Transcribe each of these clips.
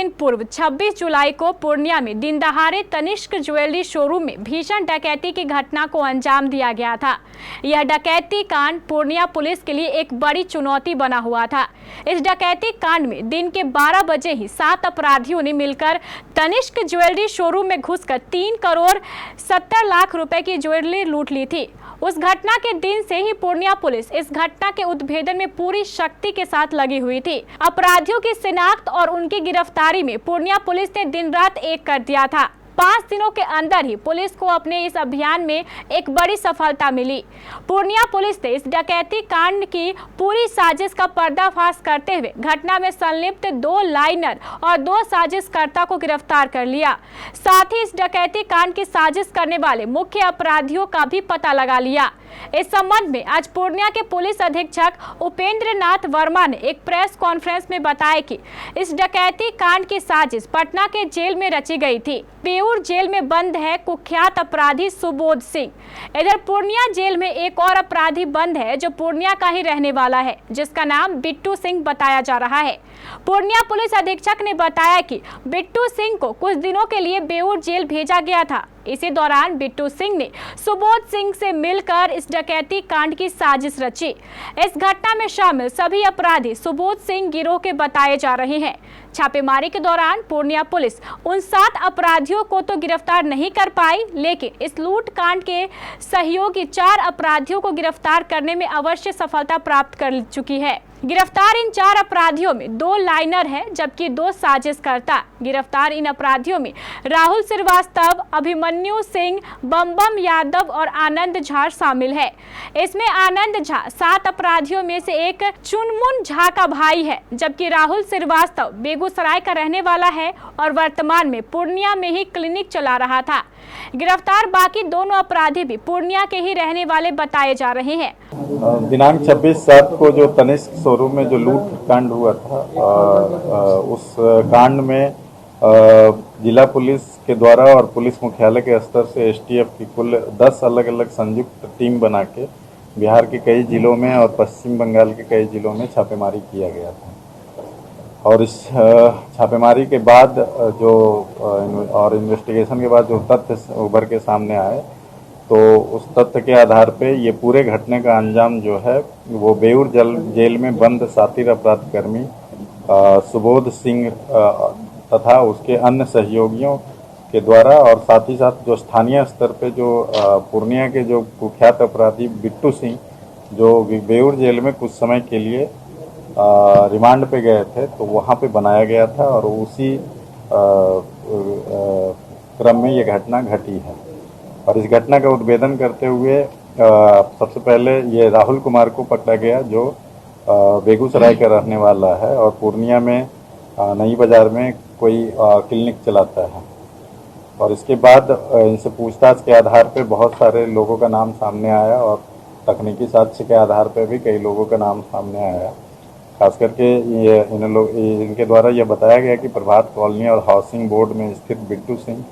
दिन पूर्व 26 जुलाई को पूर्णिया में दिन दहाड़े तनिष्क ज्वेलरी शोरूम में भीषण डकैती की घटना को अंजाम दिया गया था। यह डकैती कांड पूर्णिया पुलिस के लिए एक बड़ी चुनौती बना हुआ था। इस डकैती कांड में दिन के 12 बजे ही 7 अपराधियों ने मिलकर तनिष्क ज्वेलरी शोरूम में घुसकर 3 करोड़ 70 लाख रुपए की ज्वेलरी लूट ली थी। उस घटना के दिन से ही पूर्णिया पुलिस इस घटना के उद्भेदन में पूरी शक्ति के साथ लगी हुई थी। अपराधियों की शिनाख्त और उनकी गिरफ्तारी में पूर्णिया पुलिस ने दिन रात एक कर दिया था। 5 दिनों के अंदर ही पुलिस को अपने इस अभियान में एक बड़ी सफलता मिली। पूर्णिया पुलिस ने इस डकैती कांड की पूरी साजिश का पर्दाफाश करते हुए घटना में संलिप्त 2 लाइनर और 2 साजिशकर्ता को गिरफ्तार कर लिया। साथ ही इस डकैती कांड की साजिश करने वाले मुख्य अपराधियों का भी पता लगा लिया। इस संबंध में आज पूर्णिया के पुलिस अधीक्षक उपेंद्र नाथ वर्मा ने एक प्रेस कॉन्फ्रेंस में बताया कि इस डकैती कांड की साजिश पटना के जेल में रची गई थी। बेऊर जेल में बंद है कुख्यात अपराधी सुबोध सिंह। इधर पूर्णिया जेल में एक और अपराधी बंद है जो पूर्णिया का ही रहने वाला है, जिसका नाम बिट्टू सिंह बताया जा रहा है। पूर्णिया पुलिस अधीक्षक ने बताया कि बिट्टू सिंह को कुछ दिनों के लिए बेऊर जेल भेजा गया था। इसी दौरान बिट्टू सिंह ने सुबोध सिंह से मिलकर इस डकैती कांड की साजिश रची। इस घटना में शामिल सभी अपराधी सुबोध सिंह गिरोह के बताए जा रहे हैं। छापेमारी के दौरान पूर्णिया पुलिस उन 7 अपराधियों को तो गिरफ्तार नहीं कर पाई, लेकिन इस लूट कांड के सहयोगी 4 अपराधियों को गिरफ्तार करने में अवश्य सफलता प्राप्त कर चुकी है। गिरफ्तार इन 4 अपराधियों में 2 लाइनर है, जबकि 2 साजिशकर्ता। गिरफ्तार इन अपराधियों में राहुल श्रीवास्तव, अभिमन्यु सिंह, बम यादव और आनंद झा शामिल है। इसमें आनंद झा 7 अपराधियों में से एक चुनमुन झा का भाई है, जबकि राहुल श्रीवास्तव बेगूसराय का रहने वाला है और वर्तमान में पूर्णिया में ही क्लिनिक चला रहा था। गिरफ्तार बाकी दोनों अपराधी भी पूर्णिया के ही रहने वाले बताए जा रहे हैं। दिनांक 26/7 को जो तनिष्क शोरूम में जो लूट कांड हुआ था, उस कांड में जिला पुलिस के द्वारा और पुलिस मुख्यालय के स्तर से एसटीएफ की कुल 10 अलग अलग संयुक्त टीम बना के बिहार के कई जिलों में और पश्चिम बंगाल के कई जिलों में छापेमारी किया गया था। और इस छापेमारी के बाद और इन्वेस्टिगेशन के बाद जो तथ्य उभर के सामने आए, तो उस तथ्य के आधार पे ये पूरे घटने का अंजाम जो है वो बेऊर जेल में बंद शातिर अपराधकर्मी सुबोध सिंह तथा उसके अन्य सहयोगियों के द्वारा, और साथ ही साथ जो स्थानीय स्तर पे जो पूर्णिया के जो कुख्यात अपराधी बिट्टू सिंह जो बेऊर जेल में कुछ समय के लिए रिमांड पे गए थे, तो वहाँ पे बनाया गया था और उसी क्रम में ये घटना घटी है। और इस घटना का उद्भेदन करते हुए सबसे पहले ये राहुल कुमार को पकड़ा गया, जो बेगूसराय का रहने वाला है और पूर्णिया में नई बाजार में कोई क्लिनिक चलाता है। और इसके बाद इनसे पूछताछ के आधार पे बहुत सारे लोगों का नाम सामने आया और तकनीकी साक्ष्य के आधार पे भी कई लोगों का नाम सामने आया। खास करके ये इनके द्वारा यह बताया गया कि प्रभात कॉलोनी और हाउसिंग बोर्ड में स्थित बिट्टू सिंह,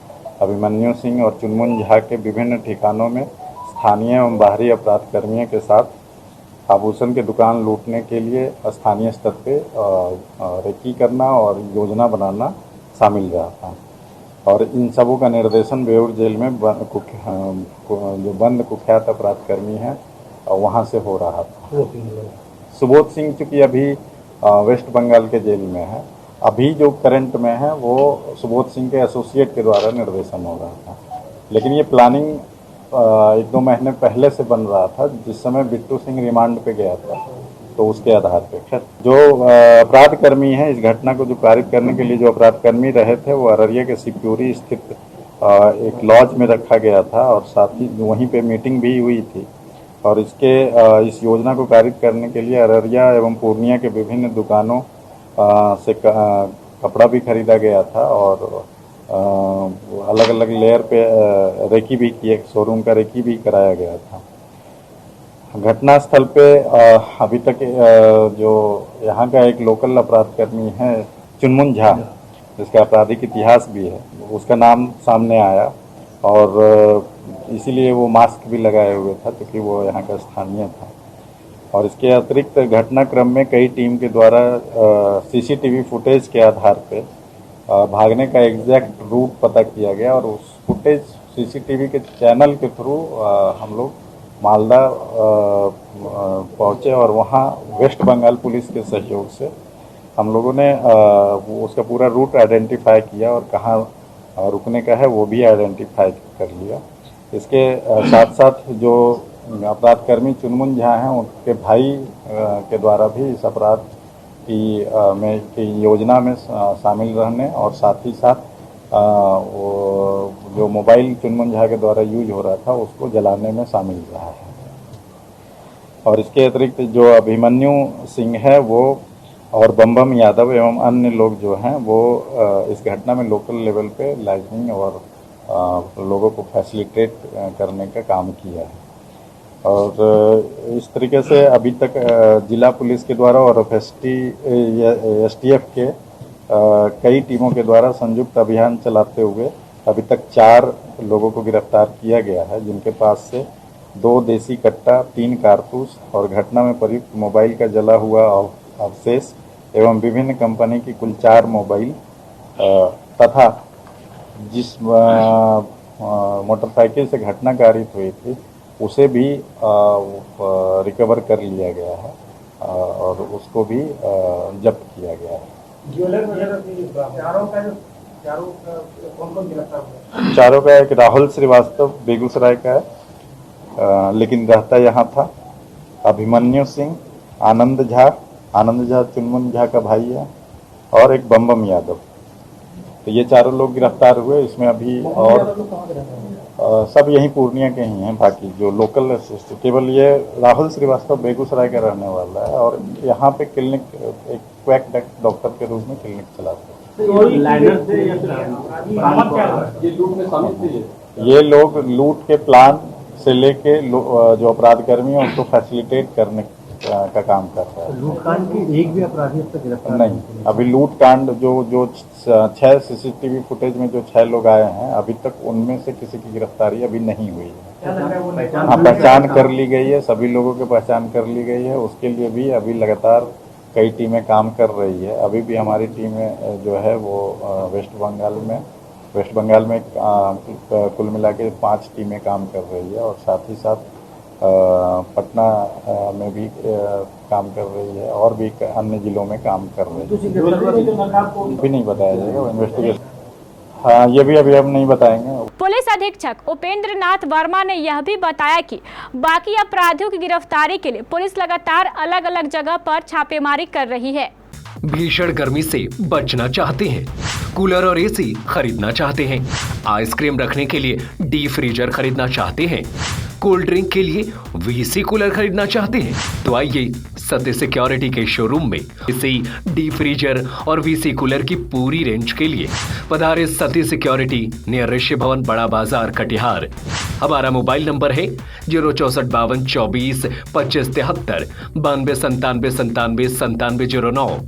अभिमन्यु सिंह और चुनमुन झा के विभिन्न ठिकानों में स्थानीय एवं बाहरी अपराधकर्मियों के साथ आभूषण के दुकान लूटने के लिए स्थानीय स्तर पे रेकी करना और योजना बनाना शामिल रहा था। और इन सबों का निर्देशन बेऊर जेल में जो बंद कुख्यात अपराधकर्मी हैं वहाँ से हो रहा था। सुबोध सिंह चूँकि अभी वेस्ट बंगाल के जेल में है, अभी जो करंट में है वो सुबोध सिंह के एसोसिएट के द्वारा निर्देशन हो रहा था, लेकिन ये प्लानिंग 1-2 महीने पहले से बन रहा था, जिस समय बिट्टू सिंह रिमांड पे गया था। तो उसके आधार पे जो अपराधकर्मी हैं, इस घटना को जो कारित करने के लिए जो अपराधकर्मी रहे थे, वो अररिया के सिक्योरी स्थित एक लॉज में रखा गया था और साथ ही वहीं पे मीटिंग भी हुई थी। और इस योजना को कारित करने के लिए अररिया एवं पूर्णिया के विभिन्न दुकानों से कपड़ा भी खरीदा गया था और अलग अलग लेयर पे रेकी भी किए, शोरूम का रेकी भी कराया गया था। घटनास्थल पे अभी तक जो यहाँ का एक लोकल अपराधकर्मी है चुनमुन झा, जिसका आपराधिक इतिहास भी है, उसका नाम सामने आया और इसीलिए वो मास्क भी लगाए हुए था क्योंकि वो यहाँ का स्थानीय था। और इसके अतिरिक्त घटनाक्रम में कई टीम के द्वारा सीसीटीवी फुटेज के आधार पे भागने का एग्जैक्ट रूट पता किया गया और उस फुटेज सीसीटीवी के चैनल के थ्रू हम लोग मालदा पहुंचे और वहां वेस्ट बंगाल पुलिस के सहयोग से हम लोगों ने उसका पूरा रूट आइडेंटिफाई किया और कहाँ रुकने का है वो भी आइडेंटिफाई कर लिया। इसके साथ साथ जो अपराधकर्मी चुनमुन झा हैं उनके भाई के द्वारा भी इस अपराध की योजना में शामिल रहने और साथ ही साथ वो जो मोबाइल चुनमुन झा के द्वारा यूज हो रहा था उसको जलाने में शामिल रहा है। और इसके अतिरिक्त जो अभिमन्यु सिंह है वो और बम यादव एवं अन्य लोग जो हैं वो इस घटना में लोकल लेवल पे लाइजनिंग और लोगों को फैसिलिटेट करने का काम किया है। और इस तरीके से अभी तक जिला पुलिस के द्वारा और एसटीएफ के कई टीमों के द्वारा संयुक्त अभियान चलाते हुए अभी तक 4 लोगों को गिरफ्तार किया गया है, जिनके पास से 2 देसी कट्टा, 3 कारतूस और घटना में प्रयुक्त मोबाइल का जला हुआ अवशेष एवं विभिन्न कंपनी की कुल 4 मोबाइल तथा जिस मोटरसाइकिल से घटना कारित हुई थी उसे भी रिकवर कर लिया गया है और उसको भी जब्त किया गया है। चारों का एक राहुल श्रीवास्तव बेगूसराय का है लेकिन रहता यहाँ था। अभिमन्यु सिंह, आनंद झा चुनमुन झा का भाई है और एक बम यादव। तो ये चारों लोग गिरफ्तार हुए। इसमें अभी और सब यहीं पूर्णिया के ही हैं। बाकी जो लोकल केवल ये राहुल श्रीवास्तव बेगूसराय का रहने वाला है और यहाँ पे क्लिनिक एक क्वैक डॉक्टर के रूप में क्लिनिक चलाते हैं। ये लोग लूट के प्लान से लेके जो अपराधकर्मी है उनको फैसिलिटेट करने का काम कर रहा है। लूटकांड की एक भी अपराधी अब तक गिरफ्तार नहीं। अभी लूटकांड जो 6 सीसीटीवी फुटेज में जो 6 लोग आए हैं अभी तक उनमें से किसी की गिरफ्तारी अभी नहीं हुई है। हाँ, पहचान कर ली गई है, सभी लोगों की पहचान कर ली गई है। उसके लिए भी अभी लगातार कई टीमें काम कर रही है। अभी भी हमारी टीमें जो है वो वेस्ट बंगाल में कुल मिला के 5 टीमें काम कर रही है और साथ ही साथ पटना में भी काम कर रही है और भी अन्य जिलों में काम कर रही है। भी नहीं बताया जाएगा इन्वेस्टिगेशन। हाँ, ये भी अभी हम नहीं बताएंगे। पुलिस अधीक्षक उपेंद्र नाथ वर्मा ने यह भी बताया कि बाकी अपराधियों की गिरफ्तारी के लिए पुलिस लगातार अलग अलग जगह पर छापेमारी कर रही है। भीषण गर्मी से बचना चाहते हैं, कूलर और एसी खरीदना चाहते हैं, आइसक्रीम रखने के लिए डीप फ्रीजर खरीदना चाहते हैं, कोल्ड ड्रिंक के लिए वीसी कूलर खरीदना चाहते हैं, तो आइए सत्य सिक्योरिटी के शोरूम में इसी डीप फ्रीजर और वीसी कूलर की पूरी रेंज के लिए पधारे सत्य सिक्योरिटी नियर ऋषि भवन, बड़ा बाजार, कटिहार। हमारा मोबाइल नंबर है 06452242573 9297979709।